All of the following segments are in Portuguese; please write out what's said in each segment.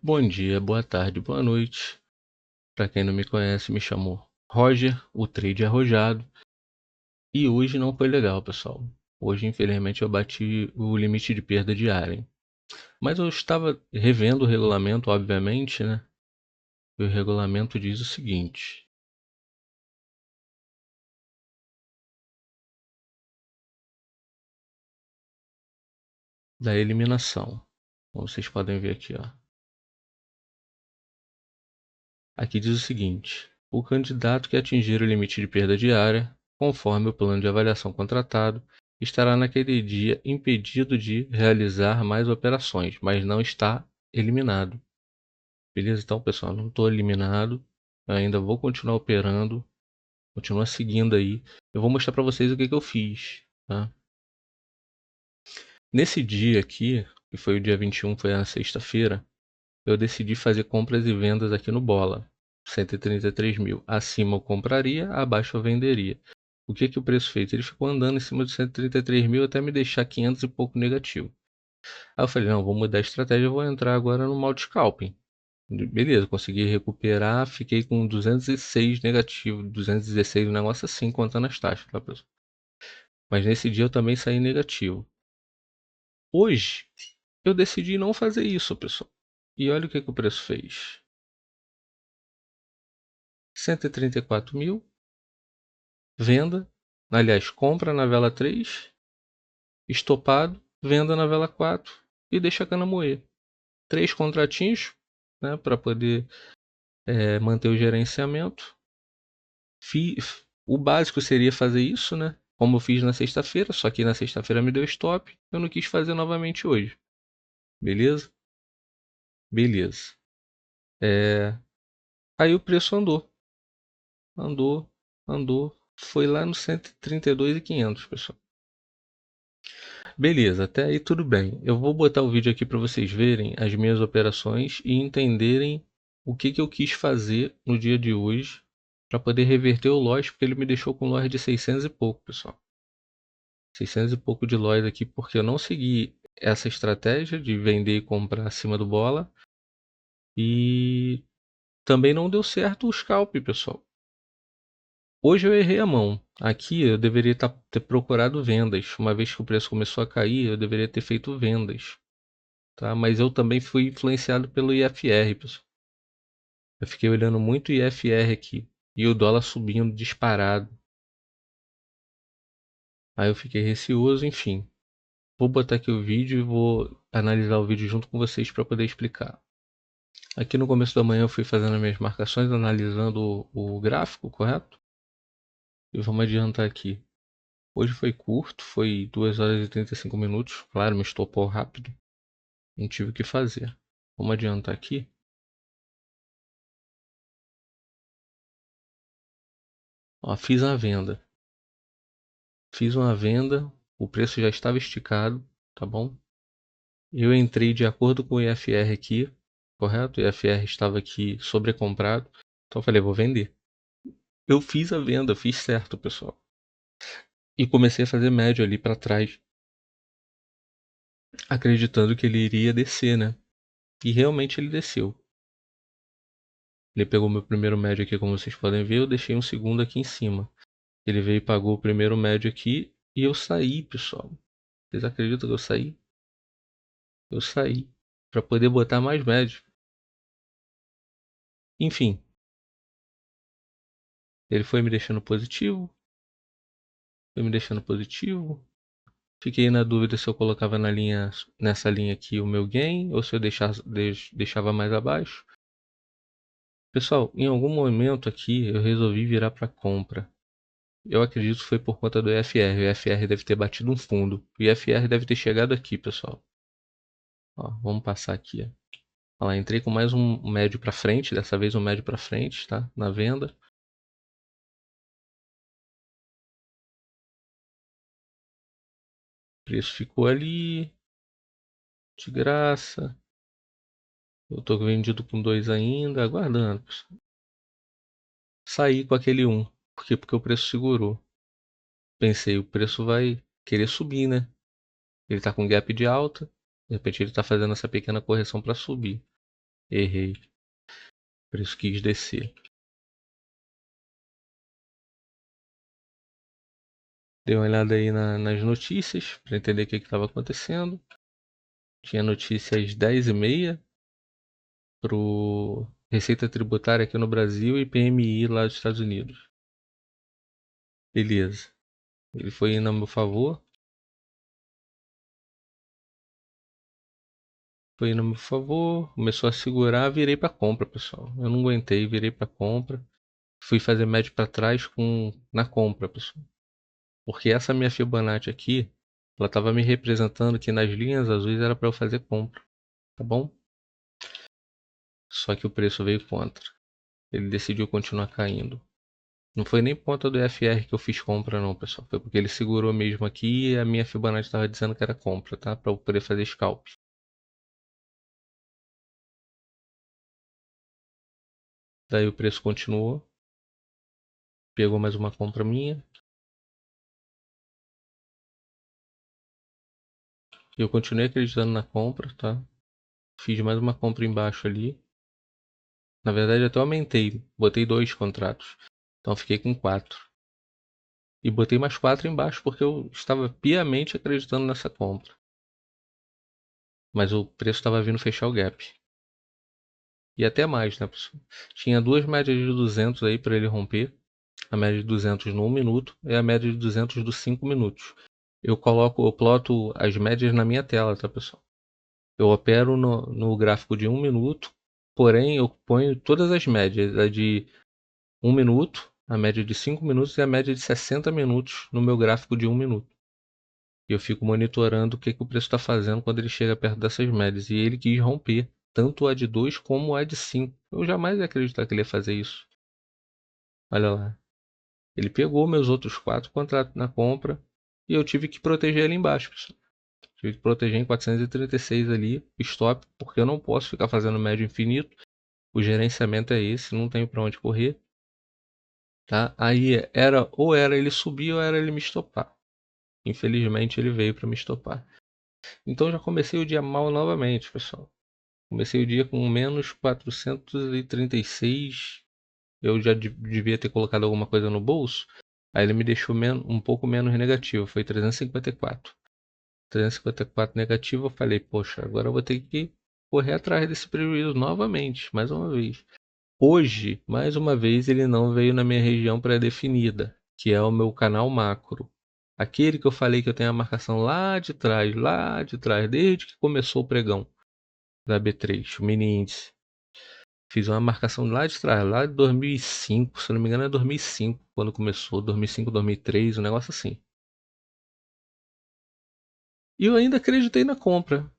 Bom dia, boa tarde, boa noite. Para quem não me conhece, me chamo Roger, o trade arrojado. E hoje não foi legal, pessoal. Hoje, infelizmente, eu bati o limite de perda diária. Mas eu estava revendo o regulamento, obviamente, né? E o regulamento diz o seguinte: da eliminação. Como vocês podem ver aqui, ó. Aqui diz o seguinte: o candidato que atingir o limite de perda diária, conforme o plano de avaliação contratado, estará naquele dia impedido de realizar mais operações, mas não está eliminado. Beleza? Então, pessoal, não estou eliminado, eu ainda vou continuar operando, continuar seguindo aí. Eu vou mostrar para vocês o que eu fiz, tá? Nesse dia aqui, que foi o dia 21, foi na sexta-feira, eu decidi fazer compras e vendas aqui no Bola. 133 mil. Acima eu compraria, abaixo eu venderia. O que o preço fez? Ele ficou andando em cima de 133 mil até me deixar 500 e pouco negativo. Aí eu falei, não, vou mudar a estratégia, eu vou entrar agora no multi scalping. Beleza, consegui recuperar, fiquei com 206 negativo, 216, um negócio assim, contando as taxas, tá, pessoal? Mas nesse dia eu também saí negativo. Hoje, eu decidi não fazer isso, pessoal. E olha o que o preço fez. 134 mil, venda, aliás, compra na vela 3, estopado, venda na vela 4 e deixa a cana moer. 3 contratinhos, né, para poder manter o gerenciamento. O básico seria fazer isso, né? Como eu fiz na sexta-feira, só que na sexta-feira me deu stop, eu não quis fazer novamente hoje. Beleza? Beleza. Aí o preço andou, andou, foi lá no 132.500, pessoal. Beleza, até aí tudo bem. Eu vou botar o vídeo aqui para vocês verem as minhas operações e entenderem o que eu quis fazer no dia de hoje para poder reverter o loss, porque ele me deixou com loss de 600 e pouco, pessoal. 600 e pouco de loss aqui porque eu não segui essa estratégia de vender e comprar acima do bola e também não deu certo o scalp, pessoal. Hoje eu errei a mão. Aqui eu deveria ter procurado vendas. Uma vez que o preço começou a cair, eu deveria ter feito vendas. Tá? Mas eu também fui influenciado pelo IFR, pessoal. Eu fiquei olhando muito IFR aqui e o dólar subindo disparado. Aí eu fiquei receoso, enfim. Vou botar aqui o vídeo e vou analisar o vídeo junto com vocês para poder explicar. Aqui no começo da manhã eu fui fazendo as minhas marcações, analisando o gráfico, correto? E vamos adiantar aqui. Hoje foi curto, foi 2 horas e 35 minutos. Claro, me estopou rápido. Não tive o que fazer. Vamos adiantar aqui. Ó, fiz a venda. Fiz uma venda, o preço já estava esticado, tá bom? Eu entrei de acordo com o IFR aqui, correto? O IFR estava aqui sobrecomprado, então eu falei, vou vender. Eu fiz a venda, fiz certo, pessoal. E comecei a fazer médio ali para trás, acreditando que ele iria descer, né? E realmente ele desceu. Ele pegou meu primeiro médio aqui, como vocês podem ver, eu deixei um segundo aqui em cima. Ele veio e pagou o primeiro médio aqui e eu saí, pessoal. Vocês acreditam que eu saí? Eu saí para poder botar mais médio. Enfim, ele foi me deixando positivo, foi me deixando positivo. Fiquei na dúvida se eu colocava nessa linha aqui o meu gain ou se eu deixava mais abaixo. Pessoal, em algum momento aqui eu resolvi virar para compra. Eu acredito que foi por conta do IFR. O IFR deve ter batido um fundo. O IFR deve ter chegado aqui, pessoal. Ó, vamos passar aqui. Ó lá, entrei com mais um médio para frente. Dessa vez um médio para frente, tá? Na venda. O preço ficou ali. De graça. Eu tô vendido com 2 ainda, aguardando. Saí com aquele 1. Por quê? Porque o preço segurou. Pensei, o preço vai querer subir, né? Ele tá com gap de alta. De repente ele tá fazendo essa pequena correção para subir. Errei. O preço quis descer. Dei uma olhada aí nas notícias para entender o que estava acontecendo. Tinha notícia às 10h30 pro Receita Tributária aqui no Brasil e PMI lá dos Estados Unidos. Beleza. Ele foi indo a meu favor. Foi indo a meu favor. Começou a segurar, virei para compra, pessoal. Eu não aguentei, virei para compra. Fui fazer médio para trás na compra, pessoal. Porque essa minha Fibonacci aqui, ela estava me representando que nas linhas azuis era para eu fazer compra, tá bom? Só que o preço veio contra. Ele decidiu continuar caindo. Não foi nem por conta do FR que eu fiz compra não, pessoal. Foi porque ele segurou mesmo aqui e a minha Fibonacci estava dizendo que era compra, tá? Para eu poder fazer scalp. Daí o preço continuou. Pegou mais uma compra minha. Eu continuei acreditando na compra, tá? Fiz mais uma compra embaixo ali. Na verdade até aumentei. Botei 2 contratos. Então fiquei com 4. E botei mais 4 embaixo porque eu estava piamente acreditando nessa compra. Mas o preço estava vindo fechar o gap. E até mais, né, pessoal? Tinha duas médias de 200 aí para ele romper. A média de 200 no 1 minuto e a média de 200 dos 5 minutos. Eu ploto as médias na minha tela, tá, pessoal? Eu opero no gráfico de 1 minuto, porém eu ponho todas as médias, a de 1 minuto, a média de 5 minutos e a média de 60 minutos no meu gráfico de 1 minuto. E eu fico monitorando o que o preço está fazendo quando ele chega perto dessas médias. E ele quis romper tanto a de 2 como a de 5. Eu jamais ia acreditar que ele ia fazer isso. Olha lá. Ele pegou meus outros 4 contratos na compra e eu tive que proteger ele embaixo, pessoal. Tive que proteger em 436 ali, stop, porque eu não posso ficar fazendo médio infinito. O gerenciamento é esse, não tenho para onde correr. Tá? Aí era ele subir ou era ele me estopar. Infelizmente ele veio para me estopar. Então já comecei o dia mal novamente, pessoal. Comecei o dia com menos 436. Eu já devia ter colocado alguma coisa no bolso. Aí ele me deixou um pouco menos negativo. Foi 354. 354 negativo. Eu falei, poxa, agora eu vou ter que correr atrás desse prejuízo novamente, mais uma vez. Hoje, mais uma vez, ele não veio na minha região pré-definida, que é o meu canal macro. Aquele que eu falei que eu tenho a marcação lá de trás, desde que começou o pregão da B3, o mini índice. Fiz uma marcação lá de trás, lá de 2005, se não me engano é 2005, quando começou, 2005, 2003, um negócio assim. E eu ainda acreditei na compra.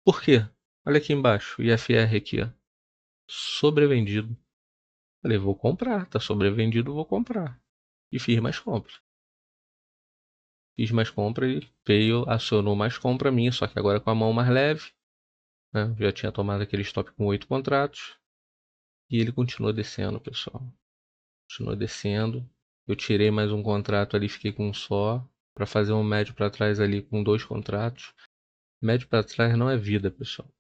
Por quê? Olha aqui embaixo, IFR aqui, ó. Sobrevendido. Falei, vou comprar, tá sobrevendido, vou comprar. E fiz mais compra. Fiz mais compra e veio, acionou mais compra minha, só que agora com a mão mais leve. Né? Já tinha tomado aquele stop com 8 contratos. E ele continuou descendo, pessoal. Continuou descendo. Eu tirei mais um contrato ali, fiquei com um só. Para fazer um médio para trás ali com 2 contratos. Médio para trás não é vida, pessoal.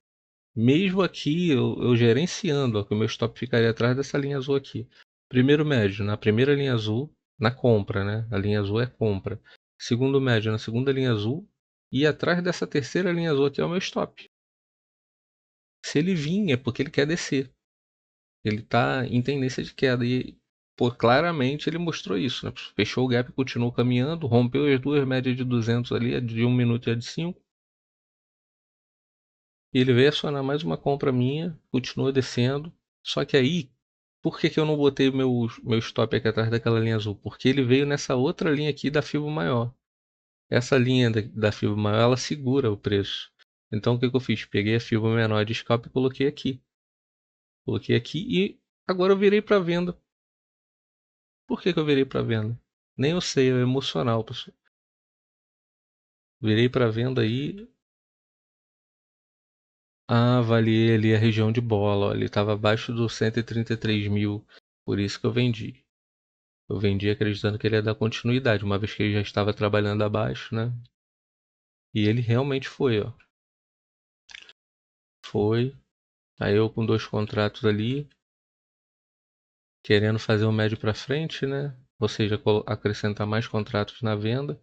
Mesmo aqui, eu gerenciando, ó, que o meu stop ficaria atrás dessa linha azul aqui. Primeiro médio, na primeira linha azul, na compra, né? A linha azul é compra. Segundo médio, na segunda linha azul. E atrás dessa terceira linha azul aqui é o meu stop. Se ele vir, é porque ele quer descer. Ele está em tendência de queda. E, pô, claramente ele mostrou isso, né? Fechou o gap, continuou caminhando, rompeu as duas médias de 200 ali, a de 1 minuto e a de 5. E ele veio acionar mais uma compra minha, continua descendo. Só que aí, por que eu não botei meu stop aqui atrás daquela linha azul? Porque ele veio nessa outra linha aqui da Fibo maior. Essa linha da Fibo maior, ela segura o preço. Então o que eu fiz? Peguei a Fibo menor de scalp e coloquei aqui. Coloquei aqui e agora eu virei para venda. Por que eu virei para venda? Nem eu sei, é emocional, pessoal. Virei para venda aí. Ah, avaliei ali a região de bola. Ó, ele estava abaixo dos 133 mil. Por isso que eu vendi. Eu vendi acreditando que ele ia dar continuidade, uma vez que ele já estava trabalhando abaixo, né? E ele realmente foi, ó. Foi. Aí eu com 2 contratos ali, querendo fazer um médio para frente, né? Ou seja, acrescentar mais contratos na venda.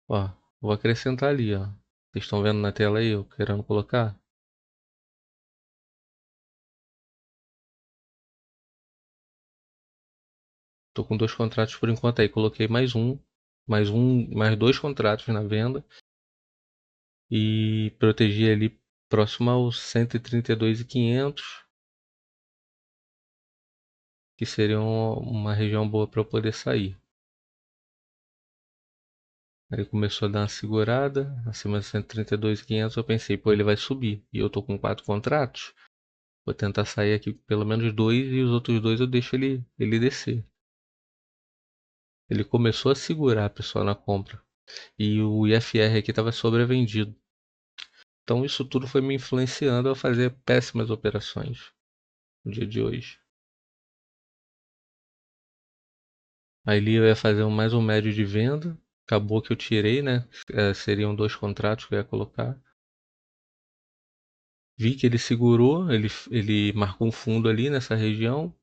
Ó, vou acrescentar ali, ó. Vocês estão vendo na tela aí, eu querendo colocar? Tô com 2 contratos por enquanto aí. Coloquei mais 2 contratos na venda. E protegi ali próximo aos 132.500, que seria uma região boa para eu poder sair. Aí começou a dar uma segurada, acima de 132.500 eu pensei, pô, ele vai subir. E eu tô com 4 contratos, vou tentar sair aqui pelo menos 2 e os outros 2 eu deixo ele descer. Ele começou a segurar, pessoal, na compra. E o IFR aqui estava sobrevendido. Então isso tudo foi me influenciando a fazer péssimas operações no dia de hoje. Aí ali eu ia fazer mais um médio de venda. Acabou que eu tirei, né? Seriam 2 contratos que eu ia colocar. Vi que ele segurou, ele marcou um fundo ali nessa região,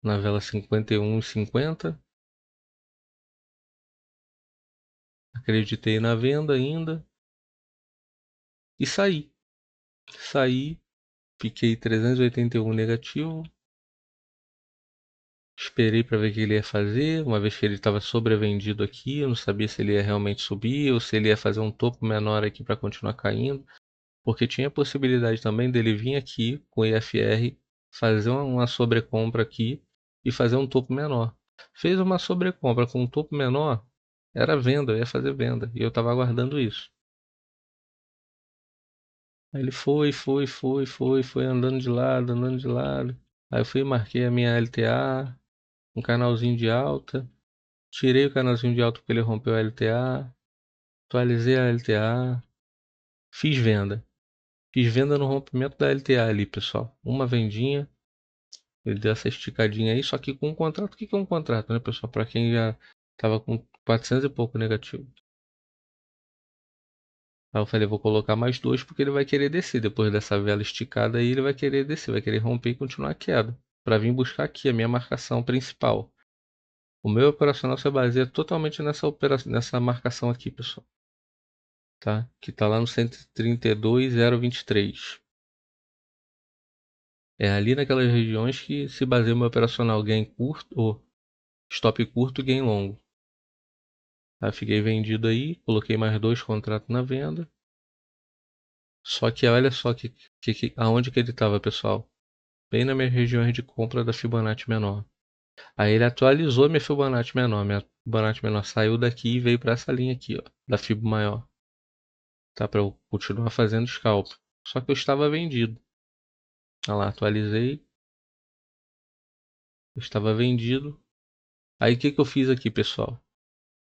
na vela 51,50. Acreditei na venda ainda e saí. Saí, fiquei 381 negativo. Esperei para ver o que ele ia fazer, uma vez que ele estava sobrevendido aqui, eu não sabia se ele ia realmente subir ou se ele ia fazer um topo menor aqui para continuar caindo. Porque tinha a possibilidade também dele vir aqui com o IFR, fazer uma sobrecompra aqui e fazer um topo menor. Fez uma sobrecompra com um topo menor, era venda, eu ia fazer venda. E eu estava aguardando isso. Aí ele foi andando de lado, andando de lado. Aí eu fui e marquei a minha LTA, um canalzinho de alta. Tirei o canalzinho de alta porque ele rompeu a LTA. Atualizei a LTA. Fiz venda. Fiz venda no rompimento da LTA ali, pessoal. Uma vendinha. Ele deu essa esticadinha aí, só que com um contrato. O que é um contrato, né, pessoal? Para quem já tava com 400 e pouco negativo. Aí eu falei, vou colocar mais 2 porque ele vai querer descer. Depois dessa vela esticada aí, ele vai querer descer, vai querer romper e continuar a queda. Para vir buscar aqui a minha marcação principal. O meu operacional se baseia totalmente nessa marcação aqui, pessoal. Tá? Que tá lá no 132.023. É ali naquelas regiões que se baseia o meu operacional gain curto, ou stop curto e gain longo. Tá? Fiquei vendido aí, coloquei mais 2 contratos na venda. Só que olha só aonde que ele estava, pessoal. Bem nas minhas regiões de compra da Fibonacci menor. Aí ele atualizou minha Fibonacci menor. Minha Fibonacci menor saiu daqui e veio para essa linha aqui, ó, da Fib maior. Tá? Para eu continuar fazendo scalp. Só que eu estava vendido. Olha lá, atualizei. Eu estava vendido. Aí o que eu fiz aqui, pessoal?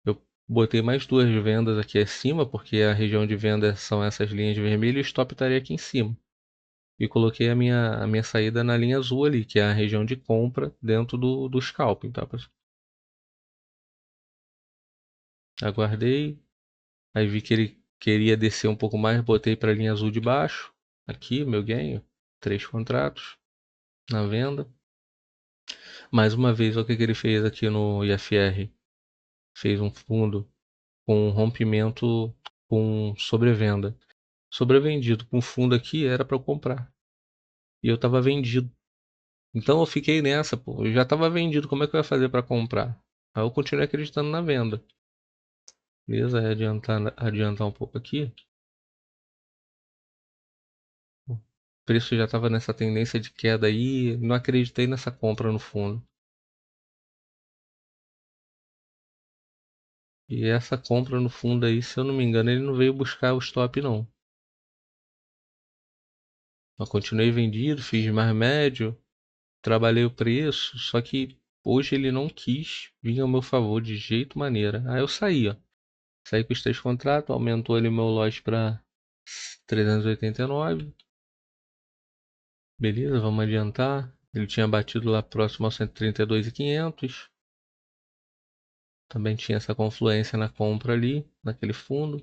Eu botei mais 2 vendas aqui acima, porque a região de venda são essas linhas vermelhas e o stop estaria aqui em cima. E coloquei a minha saída na linha azul ali, que é a região de compra dentro do scalping, tá, pessoal? Aguardei, aí vi que ele queria descer um pouco mais, botei para a linha azul de baixo. Aqui, meu ganho, 3 contratos na venda. Mais uma vez, olha o que ele fez aqui no IFR. Fez um fundo com rompimento com sobrevenda. Sobrevendido com fundo aqui era para eu comprar. E eu estava vendido. Então eu fiquei nessa, pô. Eu já estava vendido, como é que eu ia fazer para comprar? Aí eu continuei acreditando na venda. Beleza? Aí adiantar um pouco aqui. O preço já estava nessa tendência de queda aí. Não acreditei nessa compra no fundo. E essa compra no fundo aí, se eu não me engano, ele não veio buscar o stop não. Eu continuei vendido, fiz mais médio, trabalhei o preço, só que hoje ele não quis vir ao meu favor de jeito maneira. Aí eu saí, ó. Saí com os 3 contratos, aumentou ali meu lote para 389. Beleza, vamos adiantar. Ele tinha batido lá próximo aos 132.500. Também tinha essa confluência na compra ali, naquele fundo.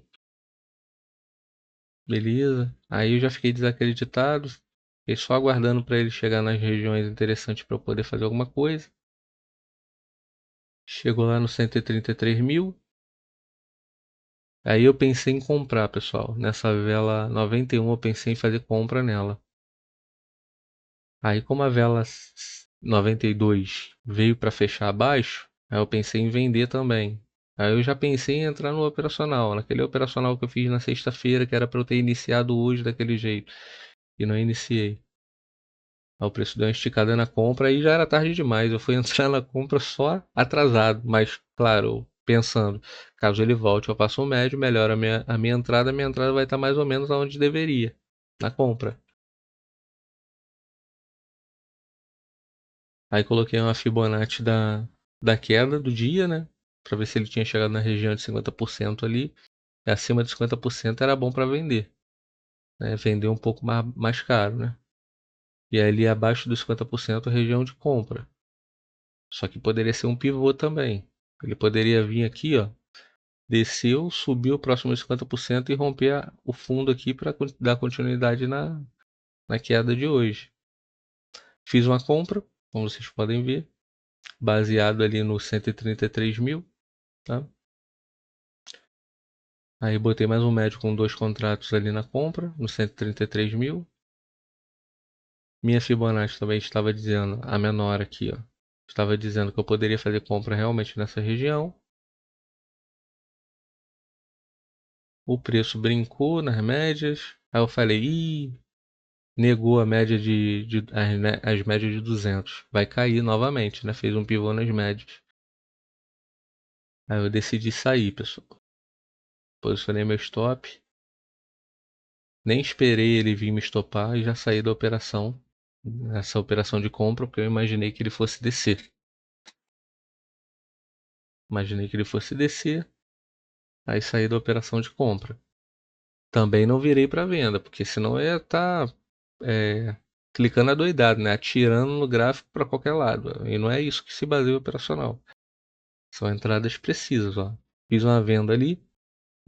Beleza. Aí eu já fiquei desacreditado. Fiquei só aguardando para ele chegar nas regiões interessantes para eu poder fazer alguma coisa. Chegou lá no 133 mil. Aí eu pensei em comprar, pessoal. Nessa vela 91 eu pensei em fazer compra nela. Aí como a vela 92 veio para fechar abaixo, aí eu pensei em vender também. Aí eu já pensei em entrar no operacional, naquele operacional que eu fiz na sexta-feira, que era para eu ter iniciado hoje daquele jeito. E não iniciei. Aí o preço deu uma esticada na compra e já era tarde demais. Eu fui entrar na compra só atrasado. Mas, claro, pensando, caso ele volte, eu passo um médio, melhora a minha entrada vai estar mais ou menos aonde deveria, na compra. Aí coloquei uma Fibonacci da queda do dia, né? Pra ver se ele tinha chegado na região de 50% ali. E acima de 50% era bom para vender, né? Vender um pouco mais caro, né? E ali abaixo dos 50% região de compra. Só que poderia ser um pivô também. Ele poderia vir aqui, ó, desceu, subiu próximo de 50% e romper o fundo aqui para dar continuidade na queda de hoje. Fiz uma compra, como vocês podem ver, baseado ali no 133 mil, tá? Aí botei mais um médio com dois contratos ali na compra, no 133 mil. Minha Fibonacci também estava dizendo, a menor aqui, ó, estava dizendo que eu poderia fazer compra realmente nessa região. O preço brincou nas médias. Aí eu falei, ih, negou a média as médias de 200. Vai cair novamente, né? Fez um pivô nas médias. Aí eu decidi sair, pessoal. Posicionei meu stop. Nem esperei ele vir me estopar e já saí da operação. Essa operação de compra, porque eu imaginei que ele fosse descer. Imaginei que ele fosse descer. Aí saí da operação de compra. Também não virei para venda, porque senão eu ia estar clicando adoidado, né? Atirando no gráfico para qualquer lado. E não é isso que se baseia o operacional. São entradas precisas, ó. Fiz uma venda ali,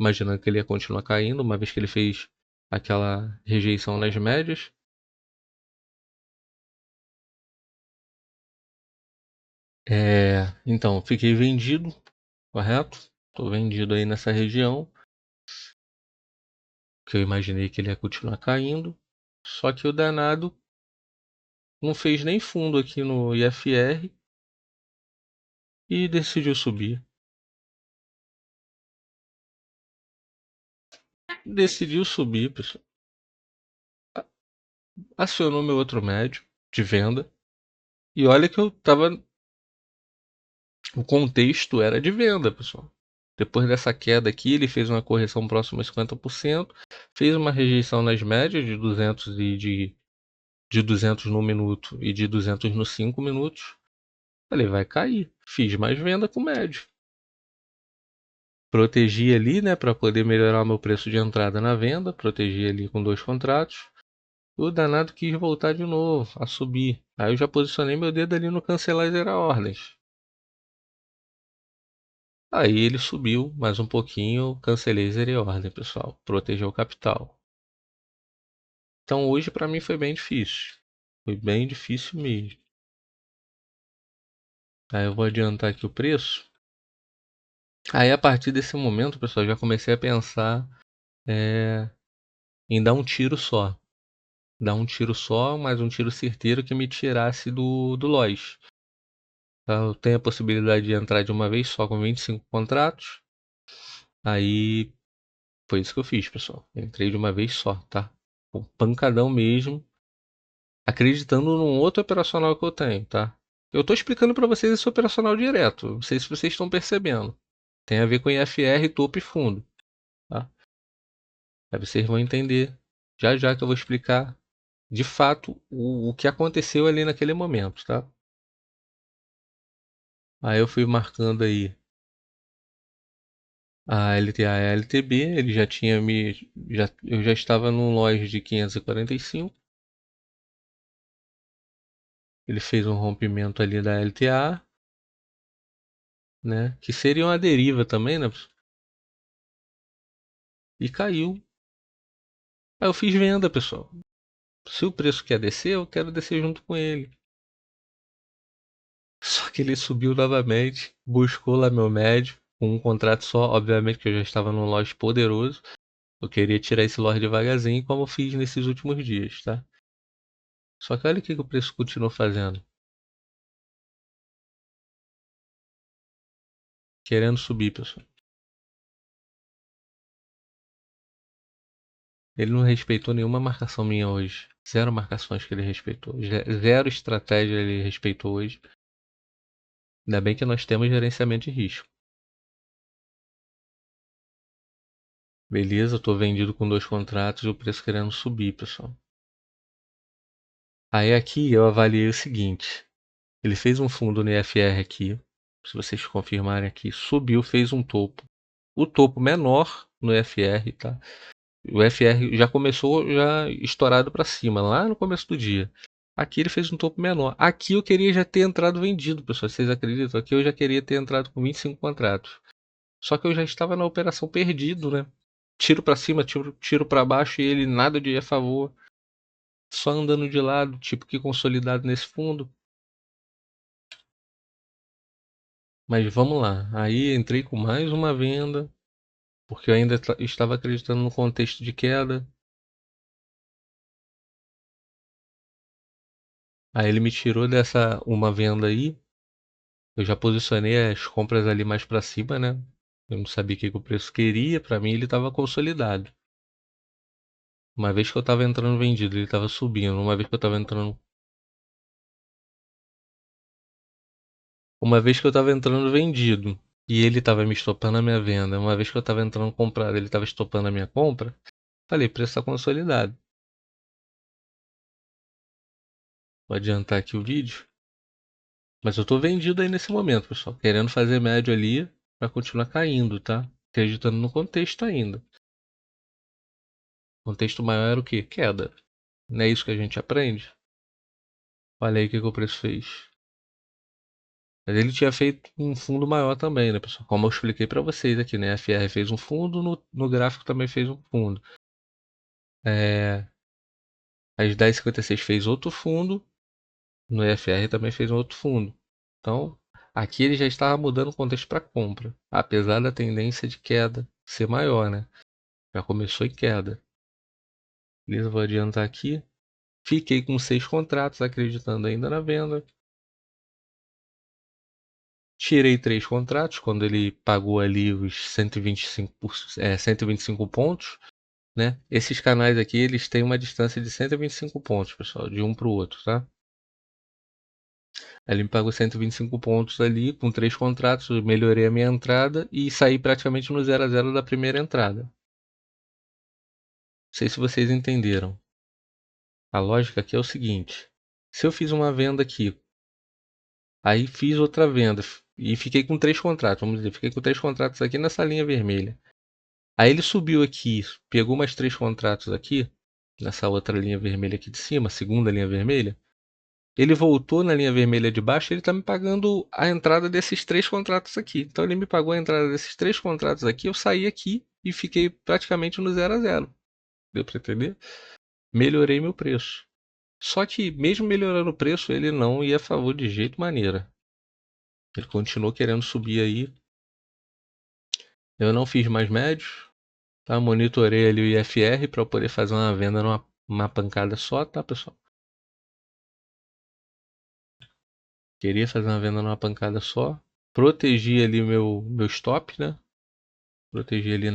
imaginando que ele ia continuar caindo, uma vez que ele fez aquela rejeição nas médias. Então, fiquei vendido, correto? Estou vendido aí nessa região, que eu imaginei que ele ia continuar caindo. Só que o danado não fez nem fundo aqui no IFR e decidiu subir. Decidiu subir, pessoal. Acionou meu outro médio de venda. E olha que eu tava. O contexto era de venda, pessoal. Depois dessa queda aqui, ele fez uma correção próxima a 50%, fez uma rejeição nas médias de 200 de 200 no minuto e de 200 nos 5 minutos. Falei, vai cair. Fiz mais venda com médio. Protegi ali, né, para poder melhorar o meu preço de entrada na venda. Protegi ali com dois contratos. O danado quis voltar de novo, a subir. Aí eu já posicionei meu dedo ali no cancelar e zerar ordens. Aí ele subiu mais um pouquinho, cancelei e zerei ordem, pessoal. Protegeu o capital. Então hoje para mim foi bem difícil. Foi bem difícil mesmo. Aí eu vou adiantar aqui o preço. Aí a partir desse momento, pessoal, já comecei a pensar em dar um tiro só. Dar um tiro só, mas um tiro certeiro que me tirasse do loss. Eu tenho a possibilidade de entrar de uma vez só com 25 contratos. Aí foi isso que eu fiz, pessoal. Entrei de uma vez só, tá? Um pancadão mesmo, acreditando num outro operacional que eu tenho, tá? Eu tô explicando para vocês esse operacional direto. Não sei se vocês estão percebendo. Tem a ver com IFR, topo e fundo, tá? Aí vocês vão entender já já que eu vou explicar de fato o que aconteceu ali naquele momento, tá? Aí eu fui marcando aí a LTA e a LTB, ele já tinha eu já estava num loja de 545. Ele fez um rompimento ali da LTA, né? Que seria uma deriva também, né? E caiu. Aí eu fiz venda, pessoal. Se o preço quer descer, eu quero descer junto com ele. Só que ele subiu novamente, buscou lá meu médio, com um contrato só, obviamente que eu já estava num lote poderoso. Eu queria tirar esse lote devagarzinho, como eu fiz nesses últimos dias, tá? Só que olha o que o preço continuou fazendo. Querendo subir, pessoal. Ele não respeitou nenhuma marcação minha hoje. Zero marcações que ele respeitou. Zero estratégia ele respeitou hoje. Ainda bem que nós temos gerenciamento de risco. Beleza, eu tô vendido com 2 contratos e o preço querendo subir, pessoal. Aí aqui eu avaliei o seguinte. Ele fez um fundo no IFR aqui. Se vocês confirmarem aqui, subiu, fez um topo. O topo menor no IFR, tá? O FR já começou já estourado para cima, lá no começo do dia. Aqui ele fez um topo menor. Aqui eu queria já ter entrado vendido, pessoal. Vocês acreditam? Aqui eu já queria ter entrado com 25 contratos. Só que eu já estava na operação perdido, né? Tiro para cima, tiro para baixo e ele nada de a favor. Só andando de lado, tipo que consolidado nesse fundo. Mas vamos lá. Aí entrei com mais uma venda, porque eu ainda estava acreditando no contexto de queda. Aí ele me tirou dessa uma venda aí. Eu já posicionei as compras ali mais para cima, né? Eu não sabia o que o preço queria, para mim ele estava consolidado. Uma vez que eu estava entrando vendido, ele estava subindo. Uma vez que eu estava entrando vendido e ele estava me estopando a minha venda. Uma vez que eu estava entrando comprado, ele estava estopando a minha compra. Falei, preço está consolidado. Vou adiantar aqui o vídeo. Mas eu tô vendido aí nesse momento, pessoal. Querendo fazer médio ali para continuar caindo, tá? Acreditando no contexto ainda. O contexto maior era o quê? Queda. Não é isso que a gente aprende? Olha aí o que o preço fez. Mas ele tinha feito um fundo maior também, né, pessoal? Como eu expliquei para vocês aqui, né? A FR fez um fundo, no gráfico também fez um fundo. As 10,56 fez outro fundo, no EFR também fez um outro fundo. Então, aqui ele já estava mudando o contexto para compra, apesar da tendência de queda ser maior, né? Já começou em queda. Beleza, vou adiantar aqui. Fiquei com 6 contratos, acreditando ainda na venda. Tirei 3 contratos quando ele pagou ali os 125 pontos, né? Esses canais aqui, eles têm uma distância de 125 pontos, pessoal, de um para o outro, tá? Ele me pagou 125 pontos ali, com 3 contratos, eu melhorei a minha entrada e saí praticamente no 0 a 0 da primeira entrada. Não sei se vocês entenderam. A lógica aqui é o seguinte: se eu fiz uma venda aqui, aí fiz outra venda e fiquei com 3 contratos, vamos dizer, fiquei com 3 contratos aqui nessa linha vermelha. Aí ele subiu aqui, pegou mais 3 contratos aqui, nessa outra linha vermelha aqui de cima, segunda linha vermelha. Ele voltou na linha vermelha de baixo, ele está me pagando a entrada desses 3 contratos aqui. Então ele me pagou a entrada desses 3 contratos aqui, eu saí aqui e fiquei praticamente no 0 a 0. Deu para entender? Melhorei meu preço. Só que mesmo melhorando o preço, ele não ia a favor de jeito maneira. Ele continuou querendo subir aí. Eu não fiz mais médios, tá? Monitorei ali o IFR para poder fazer uma venda numa pancada só, tá, pessoal? Queria fazer uma venda numa pancada só. Protegi ali meu stop, né? Protegi ali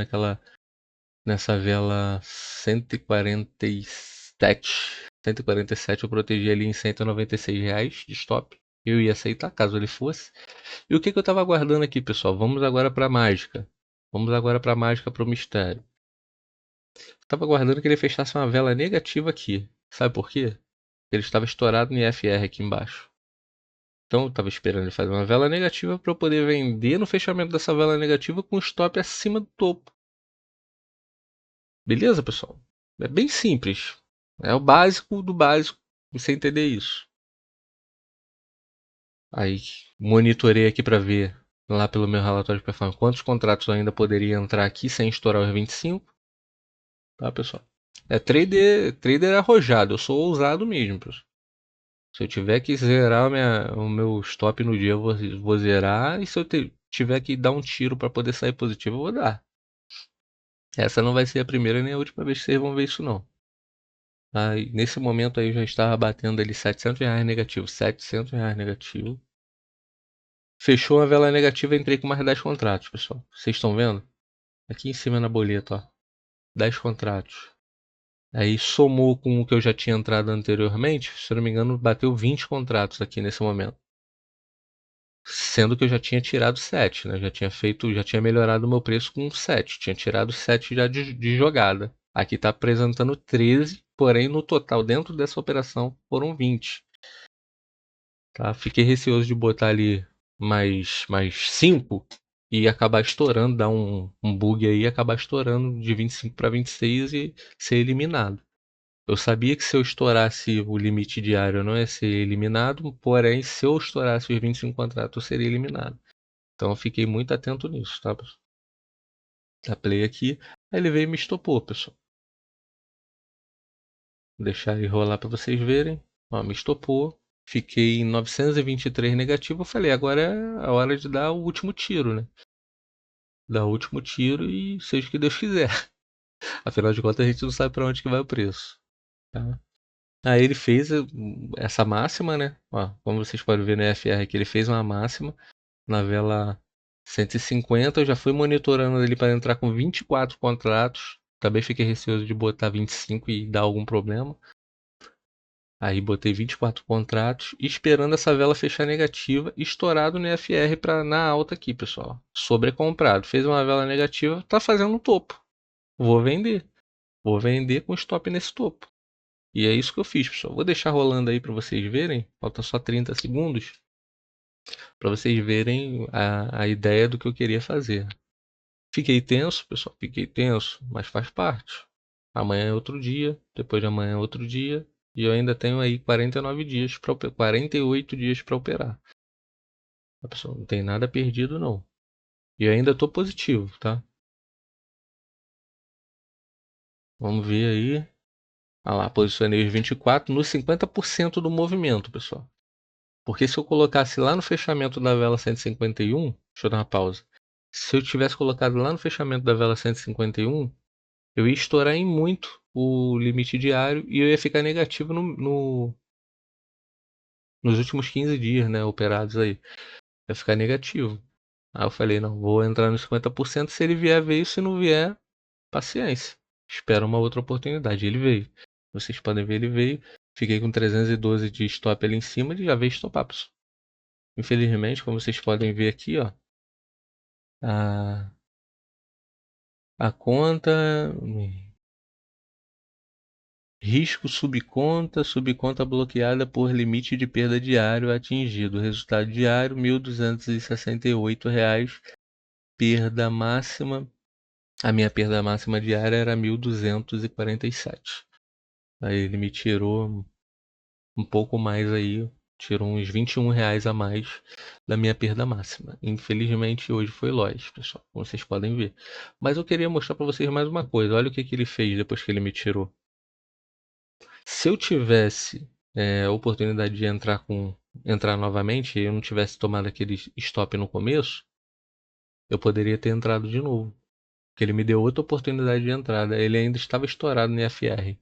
nessa vela 147. 147 eu protegi ali em R$ 196 de stop. Eu ia aceitar caso ele fosse. E o que eu estava aguardando aqui, pessoal? Vamos agora para a mágica. Vamos agora para a mágica, para o mistério. Estava aguardando que ele fechasse uma vela negativa aqui. Sabe por quê? Ele estava estourado no IFR aqui embaixo. Então eu estava esperando ele fazer uma vela negativa para eu poder vender no fechamento dessa vela negativa com stop acima do topo. Beleza, pessoal? É bem simples. É o básico do básico. Você entender isso. Aí monitorei aqui para ver lá pelo meu relatório de performance quantos contratos eu ainda poderia entrar aqui sem estourar os 25. Tá, pessoal? É trader arrojado, eu sou ousado mesmo, pessoal. Se eu tiver que zerar o meu stop no dia, vou zerar. E se eu tiver que dar um tiro para poder sair positivo, eu vou dar. Essa não vai ser a primeira nem a última vez que vocês vão ver isso, não. Aí, nesse momento aí eu já estava batendo ali R$ 700 negativo. R$ 700 negativo. Fechou a vela negativa, entrei com mais 10 contratos, pessoal. Vocês estão vendo? Aqui em cima na boleta, ó. 10 contratos. Aí somou com o que eu já tinha entrado anteriormente, se eu não me engano, bateu 20 contratos aqui nesse momento. Sendo que eu já tinha tirado 7, né? Já tinha melhorado o meu preço com 7. Tinha tirado 7 já de jogada. Aqui está apresentando 13, porém no total dentro dessa operação foram 20. Tá? Fiquei receoso de botar ali mais 5 e acabar estourando, dar um bug aí e acabar estourando de 25 para 26 e ser eliminado. Eu sabia que se eu estourasse o limite diário eu não ia ser eliminado, porém se eu estourasse os 25 contratos eu seria eliminado. Então eu fiquei muito atento nisso, tá? Da play aqui, aí ele veio e me estopou, pessoal. Vou deixar ele rolar para vocês verem. Ó, me estopou. Fiquei em 923 negativo. Eu falei, agora é a hora de dar o último tiro, né? Dar o último tiro e seja o que Deus quiser. Afinal de contas, a gente não sabe para onde que vai o preço. Tá? Aí ele fez essa máxima, né? Ó, como vocês podem ver no FR aqui, ele fez uma máxima na vela 150. Eu já fui monitorando ele para entrar com 24 contratos. Também fiquei receoso de botar 25 e dar algum problema. Aí botei 24 contratos, esperando essa vela fechar negativa, estourado no FR na alta aqui, pessoal. Sobrecomprado. Fez uma vela negativa, tá fazendo um topo. Vou vender. Vou vender com stop nesse topo. E é isso que eu fiz, pessoal. Vou deixar rolando aí para vocês verem. Falta só 30 segundos para vocês verem a ideia do que eu queria fazer. Fiquei tenso, pessoal. Fiquei tenso, mas faz parte. Amanhã é outro dia, depois de amanhã é outro dia. E eu ainda tenho aí 49 dias para 48 dias para operar. A pessoa não tem nada perdido, não. E eu ainda estou positivo, tá? Vamos ver aí. Ah lá, posicionei os 24 no 50% do movimento, pessoal. Porque se eu colocasse lá no fechamento da vela 151, deixa eu dar uma pausa. Se eu tivesse colocado lá no fechamento da vela 151, eu ia estourar em muito o limite diário e eu ia ficar negativo nos últimos 15 dias, né, operados aí. Ia ficar negativo. Aí eu falei, não, vou entrar nos 50%, se ele vier, veio, se não vier, paciência. Espera uma outra oportunidade. Ele veio. Vocês podem ver, ele veio. Fiquei com 312 de stop ali em cima e já veio estopar, pessoal. Infelizmente, como vocês podem ver aqui, ó, a, a conta, risco subconta bloqueada por limite de perda diário atingido. Resultado diário, R$ 1.268. Perda máxima, a minha perda máxima diária era 1.247. Aí ele me tirou um pouco mais aí, tirou uns R$ 21 a mais da minha perda máxima. Infelizmente hoje foi loss, pessoal, como vocês podem ver. Mas eu queria mostrar para vocês mais uma coisa. Olha o que ele fez depois que ele me tirou. Se eu tivesse a oportunidade de entrar novamente e eu não tivesse tomado aquele stop no começo, eu poderia ter entrado de novo. Porque ele me deu outra oportunidade de entrada. Ele ainda estava estourado no FR.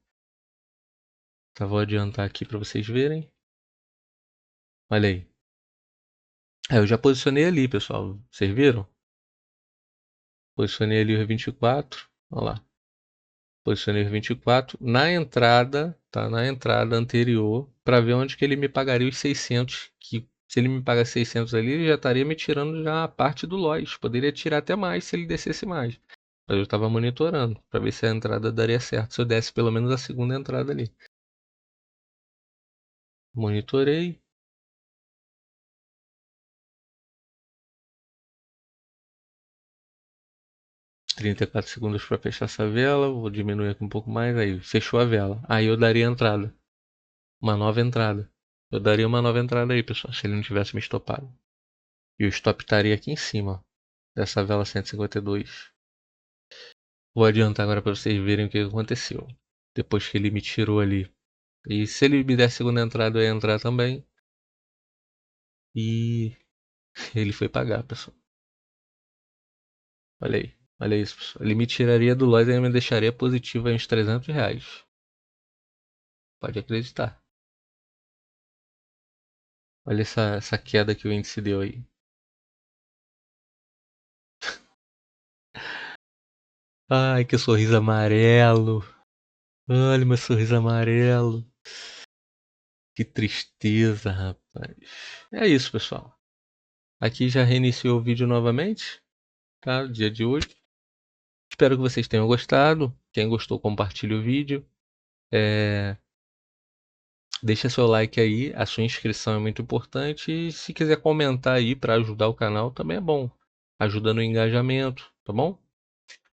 Tá, vou adiantar aqui para vocês verem. Olha aí. Eu já posicionei ali, pessoal. Vocês viram? Posicionei ali os 24. Olha lá. Posicionei os 24 na entrada, tá? Na entrada anterior, para ver onde que ele me pagaria os 600. Que se ele me paga 600 ali, ele já estaria me tirando já a parte do loss. Poderia tirar até mais se ele descesse mais. Mas eu estava monitorando para ver se a entrada daria certo. Se eu desse pelo menos a segunda entrada ali. Monitorei. 34 segundos para fechar essa vela. Vou diminuir aqui um pouco mais. Aí fechou a vela. Aí eu daria entrada. Uma nova entrada. Eu daria uma nova entrada aí, pessoal, se ele não tivesse me estopado. E o stop estaria aqui em cima, ó, dessa vela 152. Vou adiantar agora para vocês verem o que aconteceu. depois que ele me tirou ali. E se ele me der a segunda entrada, eu ia entrar também. E ele foi pagar, pessoal. Olha aí. Olha isso, pessoal. Ele me tiraria do lote e me deixaria positivo aí uns R$ 300. Pode acreditar. Olha essa queda que o índice deu aí. Ai, que sorriso amarelo. Olha meu sorriso amarelo. Que tristeza, rapaz. É isso, pessoal. Aqui já reiniciou o vídeo novamente, tá? Dia de hoje. Espero que vocês tenham gostado. Quem gostou, compartilhe o vídeo. Deixa seu like aí, a sua inscrição é muito importante. E se quiser comentar aí para ajudar o canal, também é bom. Ajuda no engajamento, tá bom?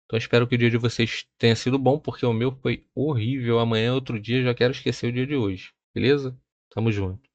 Então espero que o dia de vocês tenha sido bom, porque o meu foi horrível. Amanhã é outro dia, já quero esquecer o dia de hoje. Beleza? Tamo junto.